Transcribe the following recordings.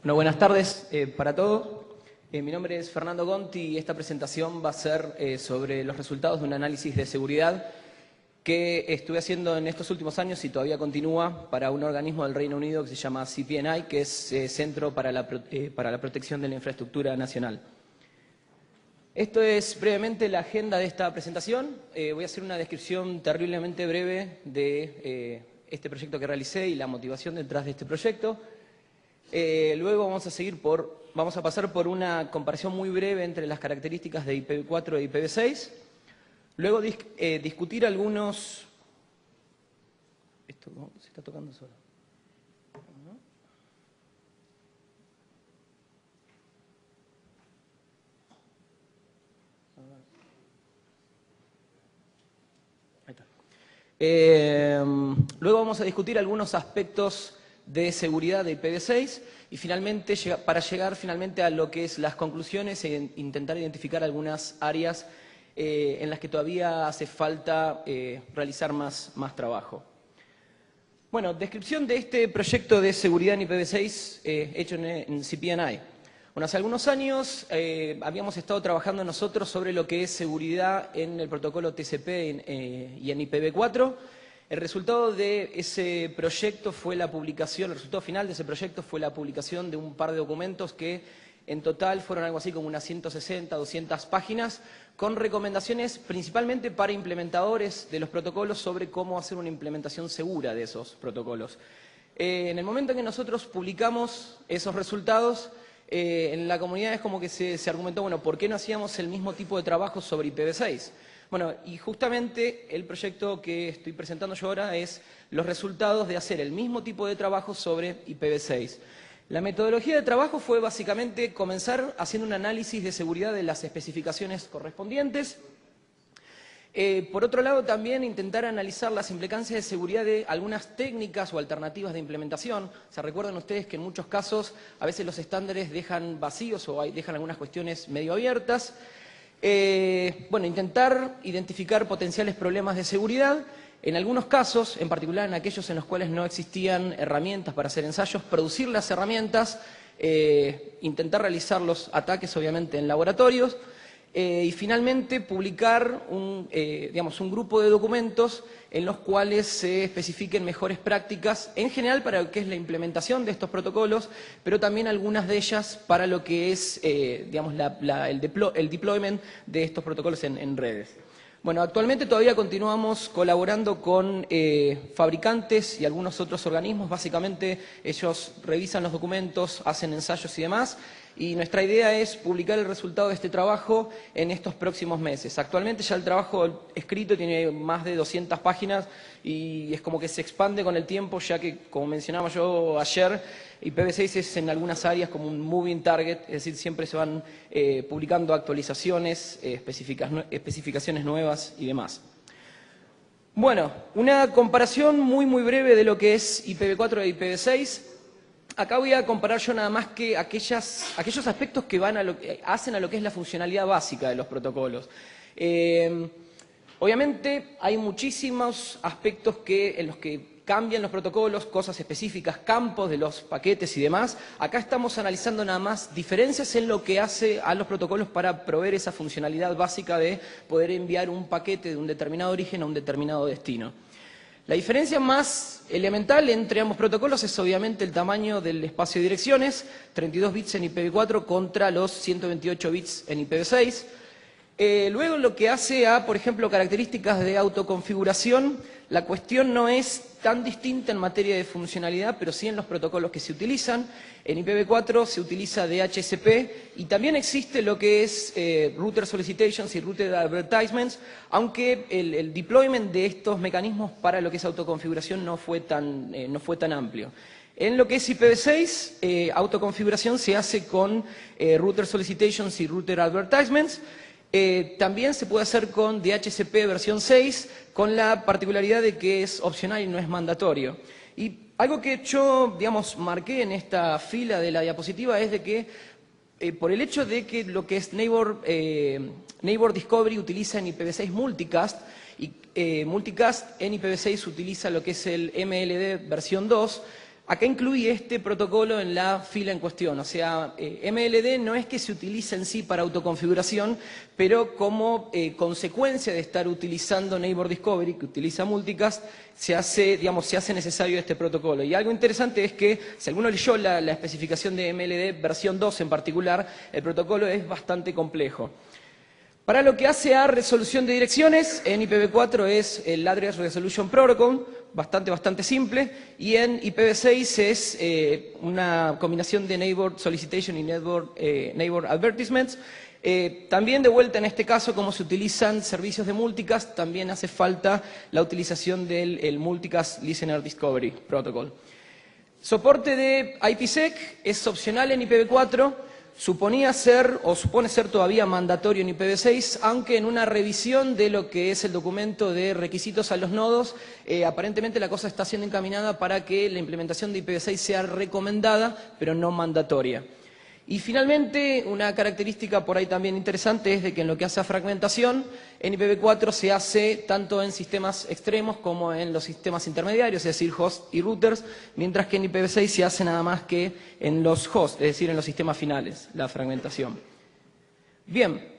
Bueno, buenas tardes para todos. Mi nombre es Fernando Conti y esta presentación va a ser sobre los resultados de un análisis de seguridad que estuve haciendo en estos últimos años y todavía continúa para un organismo del Reino Unido que se llama CPNI, que es Centro para la Protección de la Infraestructura Nacional. Esto es brevemente la agenda de esta presentación. Voy a hacer una descripción terriblemente breve de este proyecto que realicé y la motivación detrás de este proyecto. Luego vamos a pasar por una comparación muy breve entre las características de IPv4 e IPv6. Luego discutir algunos... Esto se está tocando solo. Ahí está. Luego vamos a discutir algunos aspectos de seguridad de IPv6 y finalmente para llegar finalmente a lo que es las conclusiones e intentar identificar algunas áreas en las que todavía hace falta realizar más trabajo. Bueno, descripción de este proyecto de seguridad en IPv6 hecho en CPNI. Bueno, hace algunos años habíamos estado trabajando nosotros sobre lo que es seguridad en el protocolo TCP y en IPv4. El resultado de ese proyecto fue la publicación, el resultado final de ese proyecto fue la publicación de un par de documentos que en total fueron algo así como unas 160, 200 páginas, con recomendaciones principalmente para implementadores de los protocolos sobre cómo hacer una implementación segura de esos protocolos. En el momento en que nosotros publicamos esos resultados, en la comunidad es como que se argumentó, bueno, ¿por qué no hacíamos el mismo tipo de trabajo sobre IPv6? Bueno, y justamente el proyecto que estoy presentando yo ahora es los resultados de hacer el mismo tipo de trabajo sobre IPv6. La metodología de trabajo fue básicamente comenzar haciendo un análisis de seguridad de las especificaciones correspondientes. Por otro lado, también intentar analizar las implicancias de seguridad de algunas técnicas o alternativas de implementación. O sea, recuerden ustedes que en muchos casos a veces los estándares dejan vacíos o dejan algunas cuestiones medio abiertas. Bueno, intentar identificar potenciales problemas de seguridad. En algunos casos, en particular en aquellos en los cuales no existían herramientas para hacer ensayos, producir las herramientas, intentar realizar los ataques obviamente en laboratorios y finalmente publicar un grupo de documentos en los cuales se especifiquen mejores prácticas, en general para lo que es la implementación de estos protocolos, pero también algunas de ellas para lo que es el deployment de estos protocolos en redes. Bueno, actualmente todavía continuamos colaborando con fabricantes y algunos otros organismos. Básicamente ellos revisan los documentos, hacen ensayos y demás. Y nuestra idea es publicar el resultado de este trabajo en estos próximos meses. Actualmente ya el trabajo escrito tiene más de 200 páginas y es como que se expande con el tiempo, ya que, como mencionaba yo ayer, IPv6 es en algunas áreas como un moving target, es decir, siempre se van publicando actualizaciones, especificaciones nuevas y demás. Bueno, una comparación muy breve de lo que es IPv4 e IPv6. Acá voy a comparar yo nada más que aquellos aspectos que hacen a lo que es la funcionalidad básica de los protocolos. Obviamente hay muchísimos aspectos en los que cambian los protocolos, cosas específicas, campos de los paquetes y demás. Acá estamos analizando nada más diferencias en lo que hace a los protocolos para proveer esa funcionalidad básica de poder enviar un paquete de un determinado origen a un determinado destino. La diferencia más elemental entre ambos protocolos es obviamente el tamaño del espacio de direcciones, 32 bits en IPv4 contra los 128 bits en IPv6. Luego, lo que hace a, por ejemplo, características de autoconfiguración, la cuestión no es tan distinta en materia de funcionalidad, pero sí en los protocolos que se utilizan. En IPv4 se utiliza DHCP y también existe lo que es Router Solicitations y Router Advertisements, aunque el deployment de estos mecanismos para lo que es autoconfiguración no fue tan amplio. En lo que es IPv6, autoconfiguración se hace con Router Solicitations y Router Advertisements. También se puede hacer con DHCP versión 6, con la particularidad de que es opcional y no es mandatorio. Y algo que yo, marqué en esta fila de la diapositiva es de que por el hecho de que lo que es Neighbor Discovery utiliza en IPv6 Multicast, y Multicast en IPv6 utiliza lo que es el MLD versión 2, Acá incluí este protocolo en la fila en cuestión, o sea, MLD no es que se utilice en sí para autoconfiguración, pero como consecuencia de estar utilizando Neighbor Discovery, que utiliza multicast, se hace necesario este protocolo. Y algo interesante es que, si alguno leyó la especificación de MLD, versión 2 en particular, el protocolo es bastante complejo. Para lo que hace a resolución de direcciones, en IPv4 es el Address Resolution Protocol, bastante simple, y en IPv6 es una combinación de Neighbor Solicitation y Neighbor Advertisements. También de vuelta en este caso, como se utilizan servicios de multicast, también hace falta la utilización del Multicast Listener Discovery Protocol. Soporte de IPsec es opcional en IPv4. Suponía ser, o supone ser todavía mandatorio en IPv6, aunque en una revisión de lo que es el documento de requisitos a los nodos, aparentemente la cosa está siendo encaminada para que la implementación de IPv6 sea recomendada, pero no mandatoria. Y finalmente, una característica por ahí también interesante es de que en lo que hace a fragmentación, en IPv4 se hace tanto en sistemas extremos como en los sistemas intermediarios, es decir, hosts y routers, mientras que en IPv6 se hace nada más que en los hosts, es decir, en los sistemas finales, la fragmentación. Bien.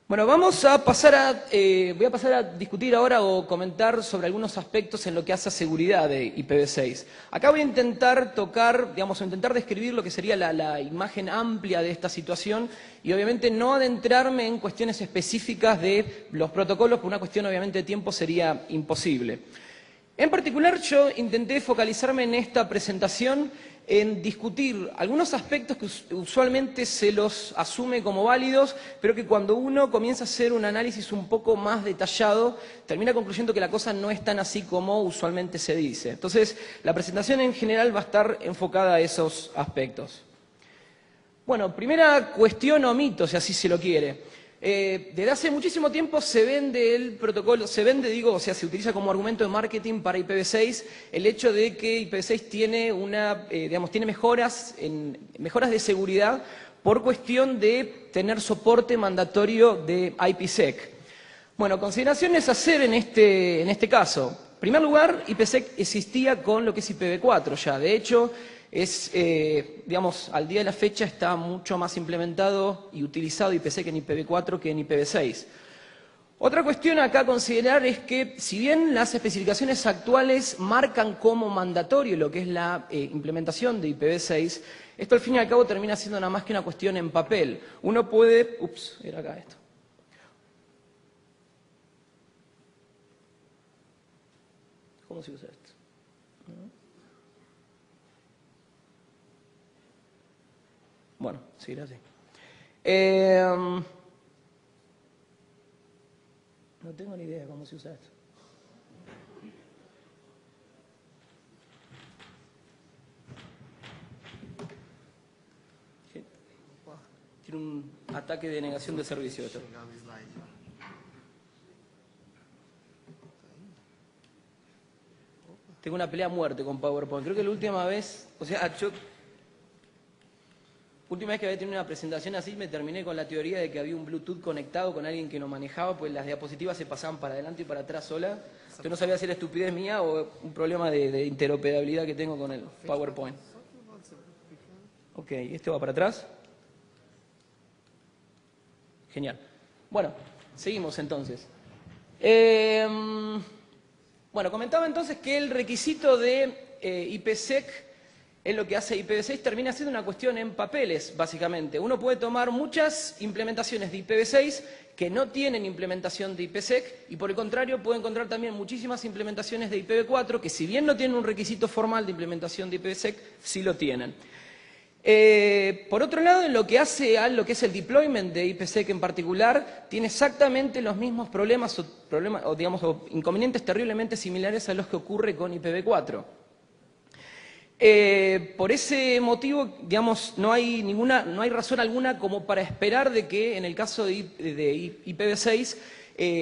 Bueno, voy a pasar a discutir ahora o comentar sobre algunos aspectos en lo que hace a seguridad de IPv6. Acá voy a intentar intentar describir lo que sería la imagen amplia de esta situación y obviamente no adentrarme en cuestiones específicas de los protocolos, por una cuestión obviamente de tiempo sería imposible. En particular, yo intenté focalizarme en esta presentación en discutir algunos aspectos que usualmente se los asume como válidos, pero que cuando uno comienza a hacer un análisis un poco más detallado, termina concluyendo que la cosa no es tan así como usualmente se dice. Entonces, la presentación en general va a estar enfocada a esos aspectos. Bueno, primera cuestión o mito, si así se lo quiere. Desde hace muchísimo tiempo se vende el protocolo, se utiliza como argumento de marketing para IPv6 el hecho de que IPv6 tiene tiene mejoras de seguridad por cuestión de tener soporte mandatorio de IPsec. Bueno, consideraciones a hacer en este caso. En primer lugar, IPsec existía con lo que es IPv4 ya. De hecho, al día de la fecha está mucho más implementado y utilizado IPsec en IPv4 que en IPv6. Otra cuestión acá a considerar es que, si bien las especificaciones actuales marcan como mandatorio lo que es la implementación de IPv6, esto al fin y al cabo termina siendo nada más que una cuestión en papel. Uno puede... era acá esto. ¿Cómo se usa esto? Bueno, seguirá así. No tengo ni idea cómo se usa esto. Tiene un ataque de negación de servicio esto. Tengo una pelea a muerte con PowerPoint. Creo que la última vez, última vez que había tenido una presentación así, me terminé con la teoría de que había un Bluetooth conectado con alguien que no manejaba, pues las diapositivas se pasaban para adelante y para atrás sola. Yo no sabía si era estupidez mía o un problema de interoperabilidad que tengo con el PowerPoint. Ok, ¿este va para atrás? Genial. Bueno, seguimos entonces. Bueno, comentaba entonces que el requisito de IPsec es lo que hace IPv6, termina siendo una cuestión en papeles, básicamente. Uno puede tomar muchas implementaciones de IPv6 que no tienen implementación de IPsec y por el contrario puede encontrar también muchísimas implementaciones de IPv4 que, si bien no tienen un requisito formal de implementación de IPsec, sí lo tienen. Por otro lado, en lo que hace a lo que es el deployment de IPsec en particular, tiene exactamente los mismos problemas o inconvenientes terriblemente similares a los que ocurre con IPv4. Por ese motivo, no hay razón alguna como para esperar de que en el caso de IPv6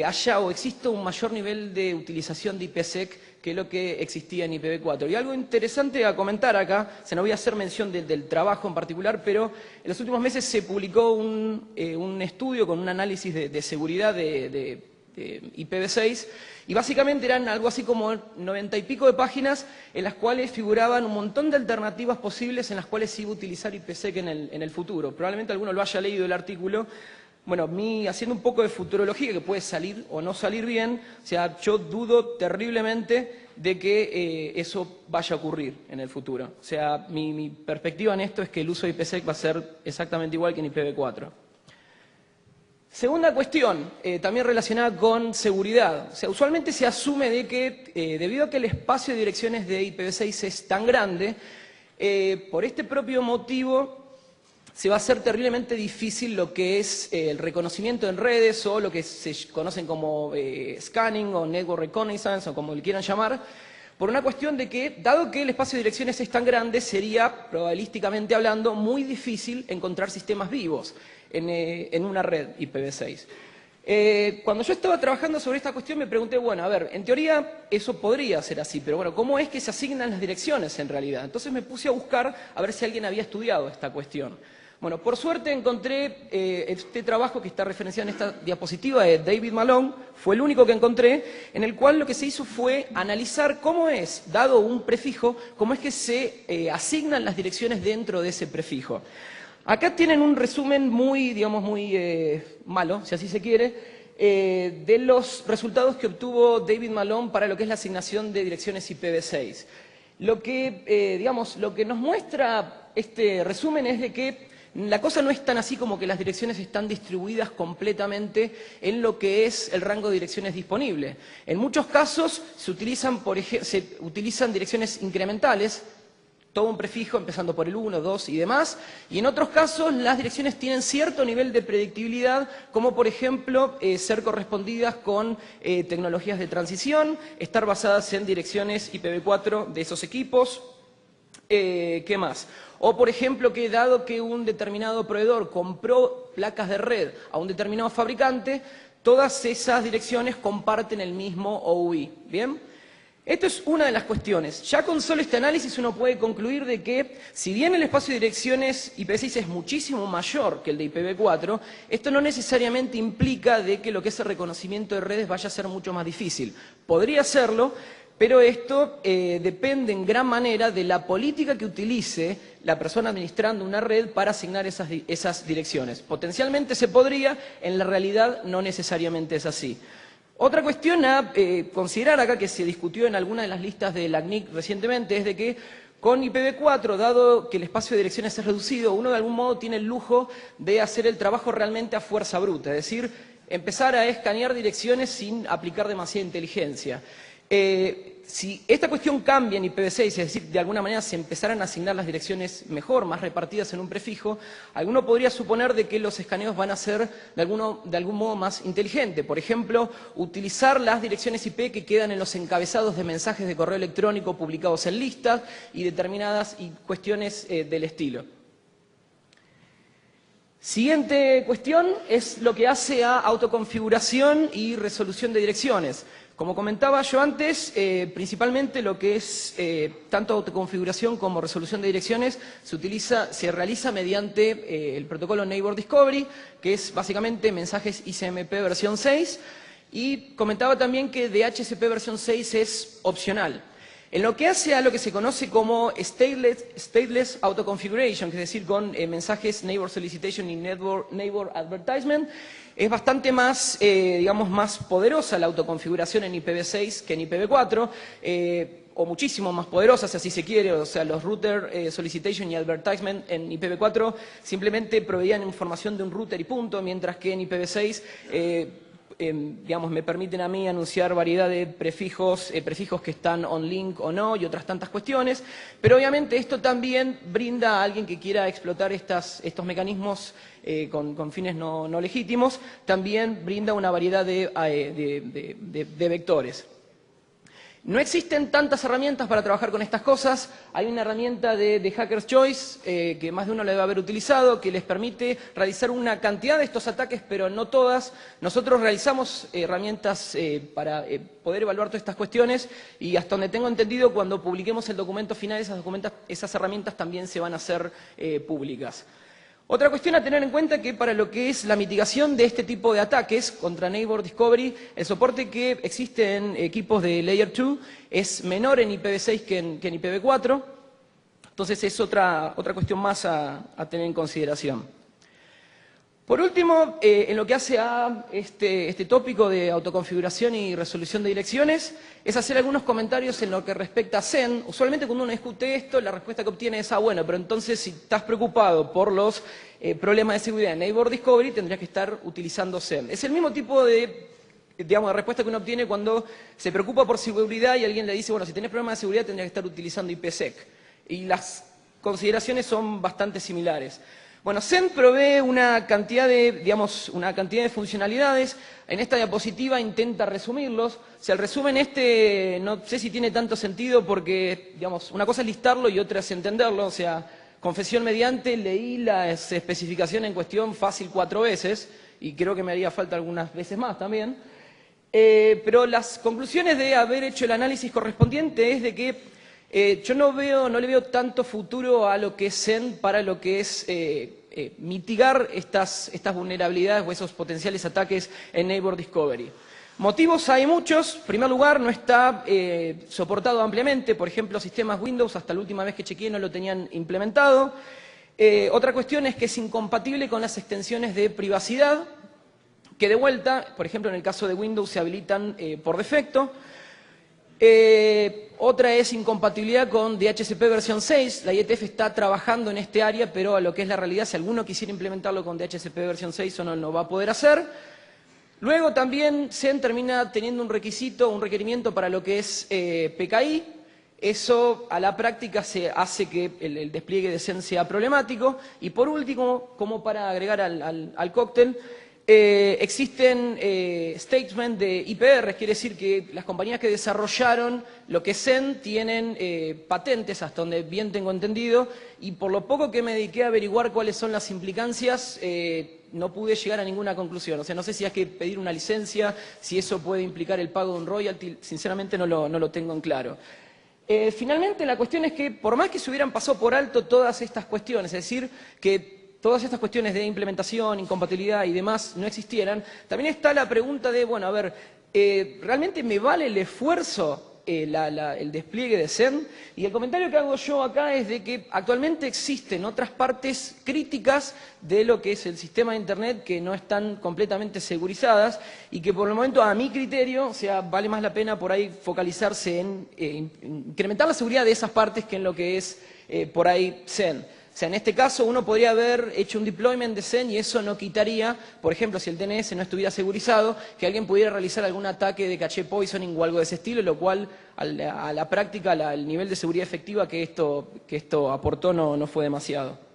haya o exista un mayor nivel de utilización de IPsec que lo que existía en IPv4. Y algo interesante a comentar acá, no voy a hacer mención del trabajo en particular, pero en los últimos meses se publicó un estudio con un análisis de seguridad de IPv6, y básicamente eran algo así como 90 y pico de páginas en las cuales figuraban un montón de alternativas posibles en las cuales se iba a utilizar IPsec en el futuro. Probablemente alguno lo haya leído el artículo. Bueno, haciendo un poco de futurología, que puede salir o no salir bien, o sea, yo dudo terriblemente de que eso vaya a ocurrir en el futuro. O sea, mi perspectiva en esto es que el uso de IPsec va a ser exactamente igual que en IPv4. Segunda cuestión, también relacionada con seguridad. O sea, usualmente se asume de que, debido a que el espacio de direcciones de IPv6 es tan grande, por este propio motivo se va a hacer terriblemente difícil lo que es el reconocimiento en redes o lo que se conocen como scanning o network reconnaissance o como le quieran llamar, por una cuestión de que, dado que el espacio de direcciones es tan grande, sería, probabilísticamente hablando, muy difícil encontrar sistemas vivos en una red IPv6. Cuando yo estaba trabajando sobre esta cuestión me pregunté, bueno, a ver, en teoría eso podría ser así, pero bueno, ¿cómo es que se asignan las direcciones en realidad? Entonces me puse a buscar a ver si alguien había estudiado esta cuestión. Bueno, por suerte encontré este trabajo que está referenciado en esta diapositiva de David Malone, fue el único que encontré, en el cual lo que se hizo fue analizar cómo es, dado un prefijo, cómo es que se asignan las direcciones dentro de ese prefijo. Acá tienen un resumen muy, digamos, muy malo, si así se quiere, de los resultados que obtuvo David Malone para lo que es la asignación de direcciones IPv6. Lo que nos muestra este resumen es de que la cosa no es tan así como que las direcciones están distribuidas completamente en lo que es el rango de direcciones disponible. En muchos casos se utilizan direcciones incrementales, todo un prefijo empezando por el 1, 2 y demás, y en otros casos las direcciones tienen cierto nivel de predictibilidad, como por ejemplo ser correspondidas con tecnologías de transición, estar basadas en direcciones IPv4 de esos equipos. ¿Qué más? O, por ejemplo, que dado que un determinado proveedor compró placas de red a un determinado fabricante, todas esas direcciones comparten el mismo OUI. ¿Bien? Esto es una de las cuestiones. Ya con solo este análisis uno puede concluir de que, si bien el espacio de direcciones IPv6 es muchísimo mayor que el de IPv4, esto no necesariamente implica de que lo que es el reconocimiento de redes vaya a ser mucho más difícil. Podría serlo, pero esto depende en gran manera de la política que utilice la persona administrando una red para asignar esas direcciones. Potencialmente se podría, en la realidad no necesariamente es así. Otra cuestión a considerar acá, que se discutió en alguna de las listas de la CNIC recientemente, es de que con IPv4, dado que el espacio de direcciones es reducido, uno de algún modo tiene el lujo de hacer el trabajo realmente a fuerza bruta, es decir, empezar a escanear direcciones sin aplicar demasiada inteligencia. Si esta cuestión cambia en IPv6, es decir, de alguna manera se empezaran a asignar las direcciones mejor, más repartidas en un prefijo, alguno podría suponer de que los escaneos van a ser de algún modo más inteligente. Por ejemplo, utilizar las direcciones IP que quedan en los encabezados de mensajes de correo electrónico publicados en listas y determinadas cuestiones del estilo. Siguiente cuestión es lo que hace a autoconfiguración y resolución de direcciones. Como comentaba yo antes, principalmente lo que es tanto autoconfiguración como resolución de direcciones se realiza mediante el protocolo Neighbor Discovery, que es básicamente mensajes ICMP versión 6, y comentaba también que DHCP versión 6 es opcional. En lo que hace a lo que se conoce como stateless autoconfiguration, que es decir, con mensajes Neighbor Solicitation y Neighbor Advertisement, es bastante más, digamos, más poderosa la autoconfiguración en IPv6 que en IPv4, o muchísimo más poderosa, si así se quiere. O sea, los router solicitation y advertisement en IPv4 simplemente proveían información de un router y punto, mientras que en IPv6 digamos, me permiten a mí anunciar variedad de prefijos que están on-link o no y otras tantas cuestiones, pero obviamente esto también brinda a alguien que quiera explotar estos mecanismos con fines no legítimos, también brinda una variedad de vectores. No existen tantas herramientas para trabajar con estas cosas. Hay una herramienta de Hacker's Choice, que más de uno la debe haber utilizado, que les permite realizar una cantidad de estos ataques, pero no todas. Nosotros realizamos herramientas para poder evaluar todas estas cuestiones, y hasta donde tengo entendido, cuando publiquemos el documento final, esas herramientas también se van a hacer públicas. Otra cuestión a tener en cuenta que para lo que es la mitigación de este tipo de ataques contra Neighbor Discovery, el soporte que existe en equipos de Layer 2 es menor en IPv6 que en IPv4, entonces es otra cuestión más a tener en consideración. Por último, en lo que hace a este tópico de autoconfiguración y resolución de direcciones, es hacer algunos comentarios en lo que respecta a Zen. Usualmente cuando uno discute esto, la respuesta que obtiene es, bueno, pero entonces si estás preocupado por los problemas de seguridad en Neighbor Discovery, tendrías que estar utilizando Zen. Es el mismo tipo de respuesta que uno obtiene cuando se preocupa por seguridad y alguien le dice, bueno, si tenés problemas de seguridad tendrías que estar utilizando IPsec. Y las consideraciones son bastante similares. Bueno, Zen provee una cantidad de funcionalidades. En esta diapositiva intenta resumirlos. O sea, el resumen no sé si tiene tanto sentido porque, una cosa es listarlo y otra es entenderlo. O sea, confesión mediante, leí las especificaciones en cuestión fácil 4 veces y creo que me haría falta algunas veces más también. Pero las conclusiones de haber hecho el análisis correspondiente es de que yo no le veo tanto futuro a lo que es Zen para lo que es mitigar estas vulnerabilidades o esos potenciales ataques en Neighbor Discovery. Motivos hay muchos. En primer lugar, no está soportado ampliamente. Por ejemplo, sistemas Windows, hasta la última vez que chequeé, no lo tenían implementado. Otra cuestión es que es incompatible con las extensiones de privacidad, que de vuelta, por ejemplo, en el caso de Windows, se habilitan por defecto. Otra es incompatibilidad con DHCP versión 6. La IETF está trabajando en este área, pero a lo que es la realidad, si alguno quisiera implementarlo con DHCP versión 6, eso no lo va a poder hacer. Luego también Zen termina teniendo un requerimiento para lo que es PKI. Eso a la práctica se hace que el despliegue de Zen sea problemático. Y por último, como para agregar al cóctel, existen statements de IPR, quiere decir que las compañías que desarrollaron lo que es Zen tienen patentes, hasta donde bien tengo entendido, y por lo poco que me dediqué a averiguar cuáles son las implicancias, no pude llegar a ninguna conclusión. O sea, no sé si hay que pedir una licencia, si eso puede implicar el pago de un royalty, sinceramente no lo tengo en claro. Finalmente, la cuestión es que, por más que se hubieran pasado por alto todas estas cuestiones, es decir, que todas estas cuestiones de implementación, incompatibilidad y demás no existieran, también está la pregunta de, bueno, a ver, ¿realmente me vale el esfuerzo el despliegue de Zen? Y el comentario que hago yo acá es de que actualmente existen otras partes críticas de lo que es el sistema de Internet que no están completamente segurizadas y que por el momento, a mi criterio, o sea, vale más la pena por ahí focalizarse en incrementar la seguridad de esas partes que en lo que es por ahí Zen. O sea, en este caso uno podría haber hecho un deployment de Zen y eso no quitaría, por ejemplo, si el DNS no estuviera segurizado, que alguien pudiera realizar algún ataque de caché poisoning o algo de ese estilo, lo cual a la práctica, al nivel de seguridad efectiva que esto aportó no fue demasiado.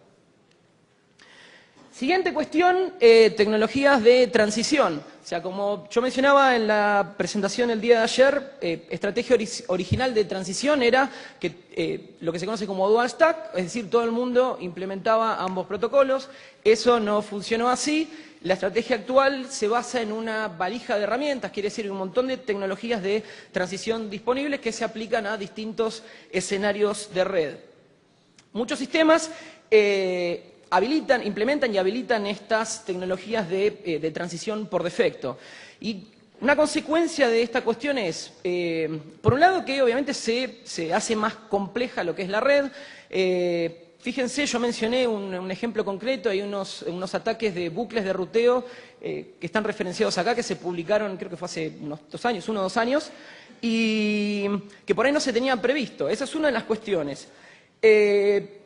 Siguiente cuestión, tecnologías de transición. O sea, como yo mencionaba en la presentación el día de ayer, estrategia original de transición era que lo que se conoce como dual stack, es decir, todo el mundo implementaba ambos protocolos. Eso no funcionó así. La estrategia actual se basa en una valija de herramientas, quiere decir un montón de tecnologías de transición disponibles que se aplican a distintos escenarios de red. Muchos sistemas implementan y habilitan estas tecnologías de transición por defecto. Y una consecuencia de esta cuestión es, por un lado, que obviamente se hace más compleja lo que es la red. Fíjense, yo mencioné un ejemplo concreto, hay unos ataques de bucles de ruteo que están referenciados acá, que se publicaron, creo que fue hace uno o 2 años, y que por ahí no se tenían previsto. Esa es una de las cuestiones.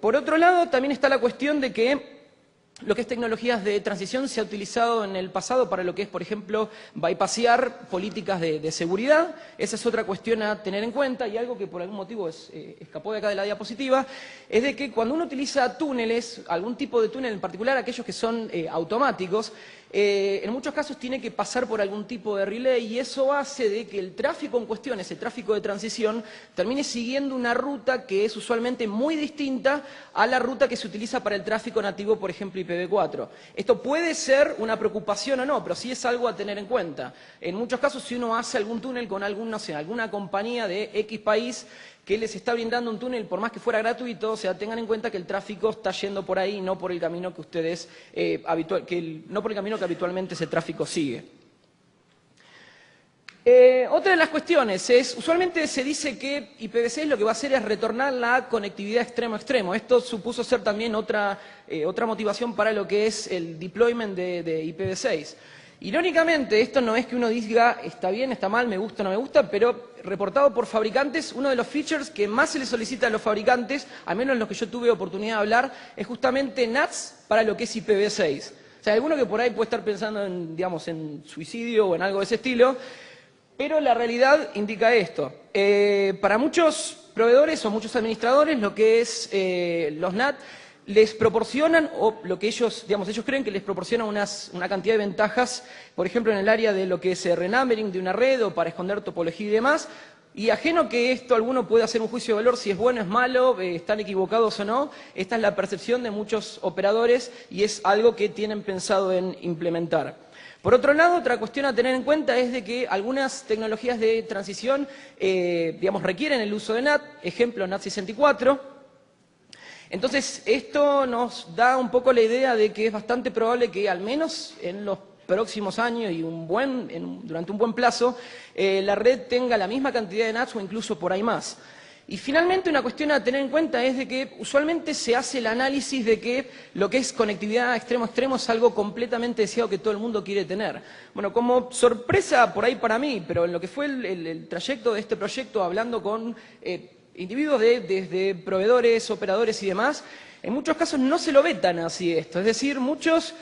Por otro lado, también está la cuestión de que lo que es tecnologías de transición se ha utilizado en el pasado para lo que es, por ejemplo, bypassear políticas de seguridad. Esa es otra cuestión a tener en cuenta y algo que por algún motivo escapó de acá de la diapositiva, es de que cuando uno utiliza túneles, algún tipo de túnel en particular, aquellos que son automáticos, en muchos casos tiene que pasar por algún tipo de relay y eso hace de que el tráfico en cuestión, ese tráfico de transición, termine siguiendo una ruta que es usualmente muy distinta a la ruta que se utiliza para el tráfico nativo, por ejemplo, IPv4. Esto puede ser una preocupación o no, pero sí es algo a tener en cuenta. En muchos casos, si uno hace algún túnel con alguna compañía de X país que les está brindando un túnel, por más que fuera gratuito, o sea, tengan en cuenta que el tráfico está yendo por ahí, no por el camino que ustedes, no por el camino que habitualmente ese tráfico sigue. Otra de las cuestiones es, usualmente se dice que IPv6 lo que va a hacer es retornar la conectividad extremo a extremo. Esto supuso ser también otra motivación para lo que es el deployment de IPv6. Irónicamente, esto no es que uno diga está bien, está mal, me gusta o no me gusta, pero reportado por fabricantes, uno de los features que más se les solicita a los fabricantes, al menos en los que yo tuve oportunidad de hablar, es justamente NATs para lo que es IPv6. O sea, alguno que por ahí puede estar pensando en, digamos, en suicidio o en algo de ese estilo, pero la realidad indica esto. Para muchos proveedores o muchos administradores, lo que es los NAT les proporcionan, o lo que ellos creen que les proporciona una cantidad de ventajas, por ejemplo, en el área de lo que es renumbering de una red o para esconder topología y demás. Y ajeno que esto alguno pueda hacer un juicio de valor si es bueno o es malo, están equivocados o no, esta es la percepción de muchos operadores y es algo que tienen pensado en implementar. Por otro lado, otra cuestión a tener en cuenta es de que algunas tecnologías de transición, requieren el uso de NAT, ejemplo NAT64. Entonces, esto nos da un poco la idea de que es bastante probable que al menos en los próximos años y durante un buen plazo, la red tenga la misma cantidad de NATs o incluso por ahí más. Y finalmente una cuestión a tener en cuenta es de que usualmente se hace el análisis de que lo que es conectividad extremo a extremo es algo completamente deseado que todo el mundo quiere tener. Bueno, como sorpresa por ahí para mí, pero en lo que fue el trayecto de este proyecto, hablando con individuos desde proveedores, operadores y demás, en muchos casos no se lo ve tan así esto. Es decir, muchas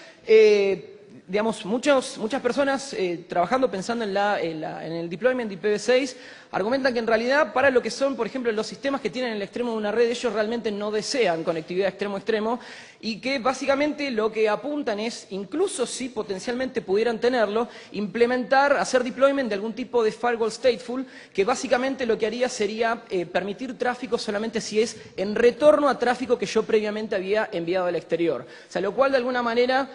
personas trabajando pensando en el deployment de IPv6 argumentan que en realidad para lo que son, por ejemplo, los sistemas que tienen el extremo de una red, ellos realmente no desean conectividad extremo a extremo y que básicamente lo que apuntan es, incluso si potencialmente pudieran tenerlo, hacer deployment de algún tipo de firewall stateful, que básicamente lo que haría sería permitir tráfico solamente si es en retorno a tráfico que yo previamente había enviado al exterior. O sea, lo cual de alguna manera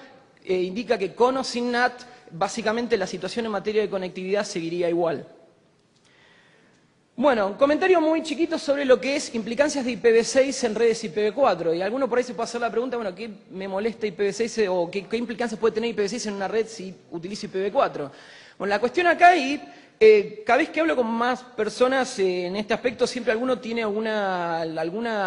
indica que con o sin NAT, básicamente la situación en materia de conectividad seguiría igual. Bueno, un comentario muy chiquito sobre lo que es implicancias de IPv6 en redes IPv4. Y alguno por ahí se puede hacer la pregunta, bueno, ¿qué me molesta IPv6 o qué implicancias puede tener IPv6 en una red si utilizo IPv4? Bueno, la cuestión acá y cada vez que hablo con más personas en este aspecto, siempre alguno tiene alguna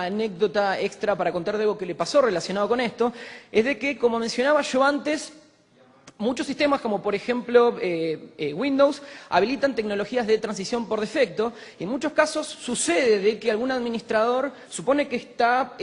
anécdota extra para contar de algo que le pasó relacionado con esto, es de que, como mencionaba yo antes, muchos sistemas, como por ejemplo Windows, habilitan tecnologías de transición por defecto y en muchos casos sucede de que algún administrador supone que está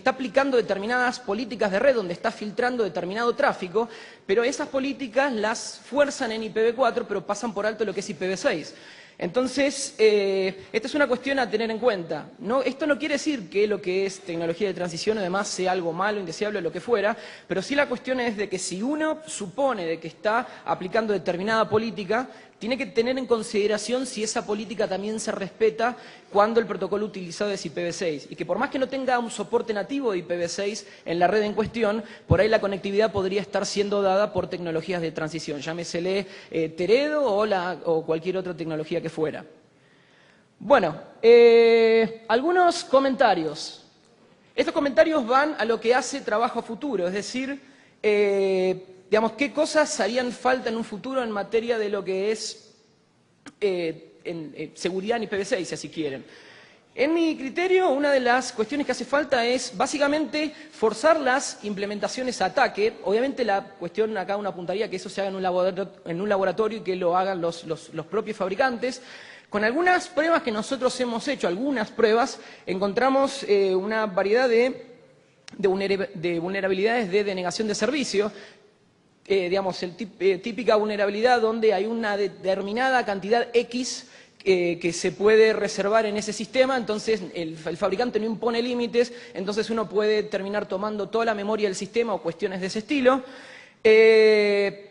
aplicando determinadas políticas de red donde está filtrando determinado tráfico, pero esas políticas las fuerzan en IPv4 pero pasan por alto lo que es IPv6. Entonces, esta es una cuestión a tener en cuenta. Esto no quiere decir que lo que es tecnología de transición además sea algo malo, indeseable o lo que fuera, pero sí la cuestión es de que si uno supone de que está aplicando determinada política, tiene que tener en consideración si esa política también se respeta cuando el protocolo utilizado es IPv6. Y que por más que no tenga un soporte nativo de IPv6 en la red en cuestión, por ahí la conectividad podría estar siendo dada por tecnologías de transición, llámesele Teredo o cualquier otra tecnología que fuera. Bueno, algunos comentarios. Estos comentarios van a lo que hace trabajo a futuro, es decir, qué cosas harían falta en un futuro en materia de lo que es seguridad en IPv6, si así quieren. En mi criterio, una de las cuestiones que hace falta es básicamente forzar las implementaciones a ataque. Obviamente la cuestión acá uno apuntaría que eso se haga en un laboratorio y que lo hagan los propios fabricantes. Con algunas pruebas que nosotros hemos hecho, encontramos una variedad de vulnerabilidades de denegación de servicio. Típica vulnerabilidad donde hay una determinada cantidad X que se puede reservar en ese sistema, entonces el fabricante no impone límites, entonces uno puede terminar tomando toda la memoria del sistema o cuestiones de ese estilo.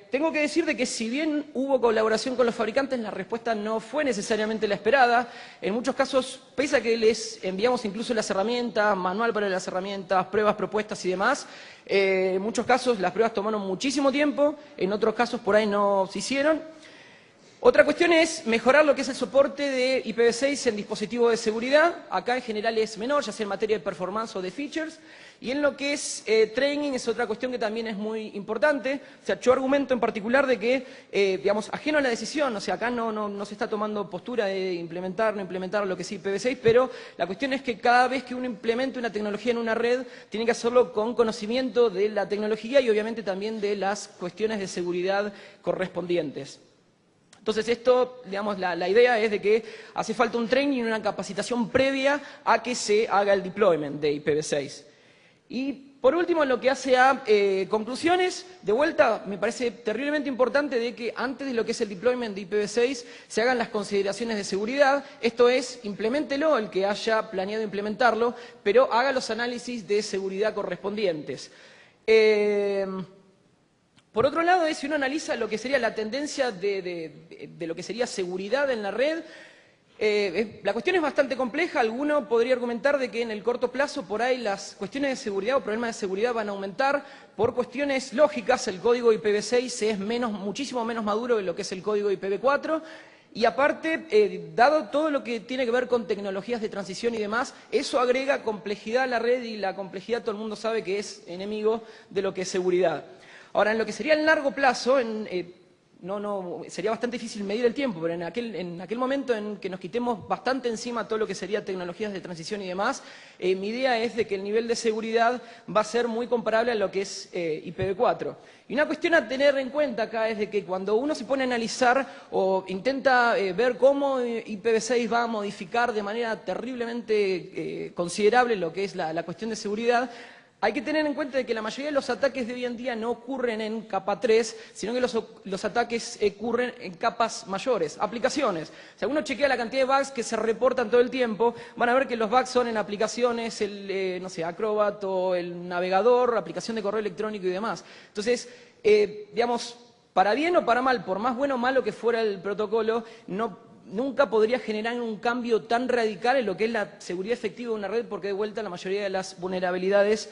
Tengo que decir de que si bien hubo colaboración con los fabricantes, la respuesta no fue necesariamente la esperada. En muchos casos, pese a que les enviamos incluso las herramientas, manual para las herramientas, pruebas propuestas y demás, en muchos casos las pruebas tomaron muchísimo tiempo, en otros casos por ahí no se hicieron. Otra cuestión es mejorar lo que es el soporte de IPv6 en dispositivos de seguridad. Acá en general es menor, ya sea en materia de performance o de features. Y en lo que es training es otra cuestión que también es muy importante. O sea, yo argumento en particular de que, digamos, ajeno a la decisión, o sea, acá no se está tomando postura de implementar, no implementar lo que es IPv6, pero la cuestión es que cada vez que uno implemente una tecnología en una red, tiene que hacerlo con conocimiento de la tecnología y obviamente también de las cuestiones de seguridad correspondientes. Entonces esto, digamos, la idea es de que hace falta un training y una capacitación previa a que se haga el deployment de IPv6. Y por último, en lo que hace a conclusiones, de vuelta, me parece terriblemente importante de que antes de lo que es el deployment de IPv6 se hagan las consideraciones de seguridad. Esto es, impleméntelo, el que haya planeado implementarlo, pero haga los análisis de seguridad correspondientes. Por otro lado, si uno analiza lo que sería la tendencia de lo que sería seguridad en la red, la cuestión es bastante compleja. Alguno podría argumentar de que en el corto plazo por ahí las cuestiones de seguridad o problemas de seguridad van a aumentar por cuestiones lógicas. El código IPv6 es muchísimo menos maduro que lo que es el código IPv4. Y aparte, dado todo lo que tiene que ver con tecnologías de transición y demás, eso agrega complejidad a la red y la complejidad todo el mundo sabe que es enemigo de lo que es seguridad. Ahora, en lo que sería el largo plazo, sería bastante difícil medir el tiempo, pero en aquel momento en que nos quitemos bastante encima todo lo que sería tecnologías de transición y demás, mi idea es de que el nivel de seguridad va a ser muy comparable a lo que es IPv4. Y una cuestión a tener en cuenta acá es de que cuando uno se pone a analizar o intenta ver cómo IPv6 va a modificar de manera terriblemente considerable lo que es la cuestión de seguridad, hay que tener en cuenta de que la mayoría de los ataques de hoy en día no ocurren en capa 3, sino que los ataques ocurren en capas mayores, aplicaciones. Si uno chequea la cantidad de bugs que se reportan todo el tiempo, van a ver que los bugs son en aplicaciones, no sé, Acrobat o el navegador, aplicación de correo electrónico y demás. Entonces, digamos, para bien o para mal, por más bueno o malo que fuera el protocolo, nunca podría generar un cambio tan radical en lo que es la seguridad efectiva de una red, porque de vuelta la mayoría de las vulnerabilidades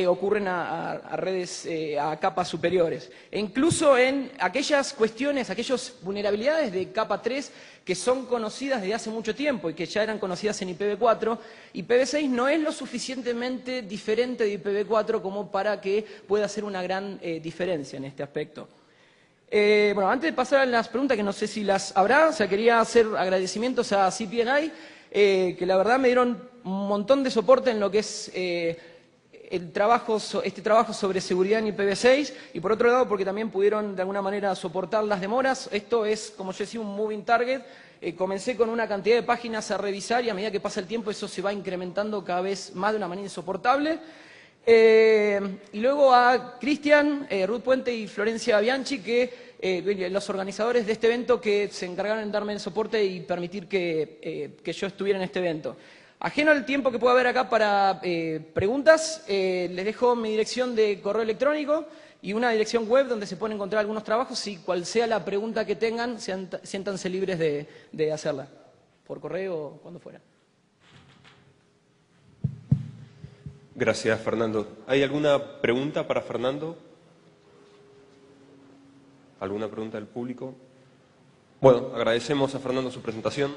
ocurren a redes, a capas superiores. E incluso en aquellas cuestiones, aquellas vulnerabilidades de capa 3 que son conocidas desde hace mucho tiempo y que ya eran conocidas en IPv4, IPv6 no es lo suficientemente diferente de IPv4 como para que pueda hacer una gran diferencia en este aspecto. Bueno, antes de pasar a las preguntas, que no sé si las habrá, o sea, quería hacer agradecimientos a CPNI, que la verdad me dieron un montón de soporte en lo que es este trabajo sobre seguridad en IPv6, y por otro lado porque también pudieron de alguna manera soportar las demoras. Esto es, como yo decía, un moving target. Comencé con una cantidad de páginas a revisar y a medida que pasa el tiempo eso se va incrementando cada vez más de una manera insoportable. Y luego a Cristian, Ruth Puente y Florencia Bianchi, que los organizadores de este evento, que se encargaron de darme el soporte y permitir que yo estuviera en este evento. Ajeno al tiempo que pueda haber acá para preguntas, les dejo mi dirección de correo electrónico y una dirección web donde se pueden encontrar algunos trabajos, y cual sea la pregunta que tengan, siéntanse libres de hacerla, por correo o cuando fuera. Gracias, Fernando. ¿Hay alguna pregunta para Fernando? ¿Alguna pregunta del público? Bueno, agradecemos a Fernando su presentación.